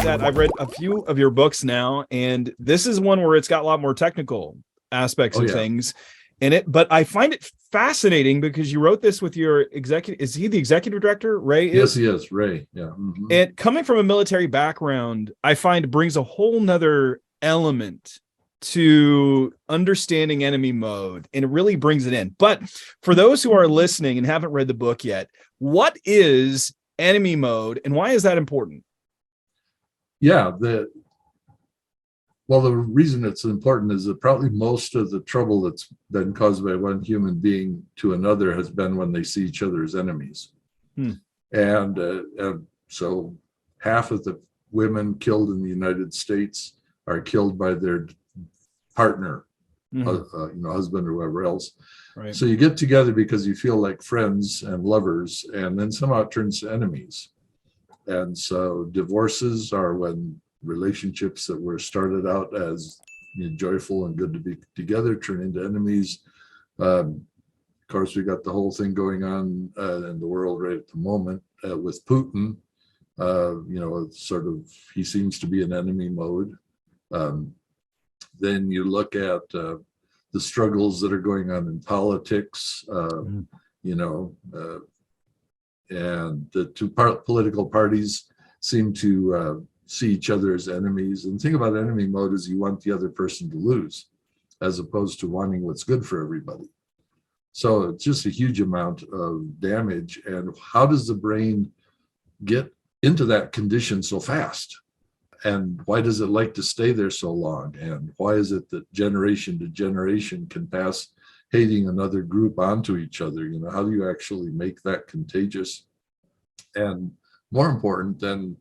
that I've read a few of your books now, and this is one where it's got a lot more technical aspects of things in it. But I find it fascinating because you wrote this with your executive. Is he the executive director? Ray is? Yes, he is. Ray. Yeah. Mm-hmm. And coming from a military background, I find brings a whole nother element to understanding enemy mode, and it really brings it in. But for those who are listening and haven't read the book yet, what is enemy mode and why is that important? Yeah, the reason it's important is that probably most of the trouble that's been caused by one human being to another has been when they see each other as enemies. And so half of the women killed in the United States are killed by their partner, husband or whoever else. Right. So you get together because you feel like friends and lovers, and then somehow it turns to enemies. And so divorces are when relationships that were started out as joyful and good to be together turn into enemies. Of course, we got the whole thing going on in the world right at the moment with Putin. He seems to be in enemy mode. Then you look at the struggles that are going on in politics, and the two political parties seem to see each other as enemies. And the thing about enemy mode is you want the other person to lose, as opposed to wanting what's good for everybody. So it's just a huge amount of damage. And how does the brain get into that condition so fast? And why does it like to stay there so long? And why is it that generation to generation can pass hating another group onto each other? How do you actually make that contagious? And more important than,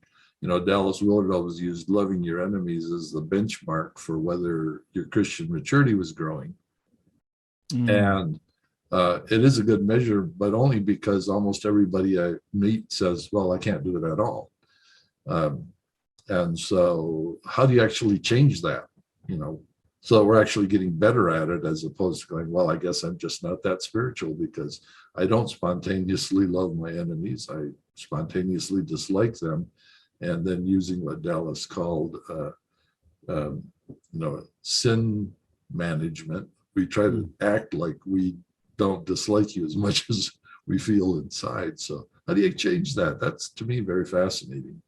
Dallas Willard always used loving your enemies as the benchmark for whether your Christian maturity was growing. And it is a good measure, but only because almost everybody I meet says, well, I can't do it at all. And so how do you actually change that? So we're actually getting better at it, as opposed to going, well, I guess I'm just not that spiritual because I don't spontaneously love my enemies. I spontaneously dislike them. And then using what Dallas called, sin management, we try to act like we don't dislike you as much as we feel inside. So how do you change that? That's, to me, very fascinating.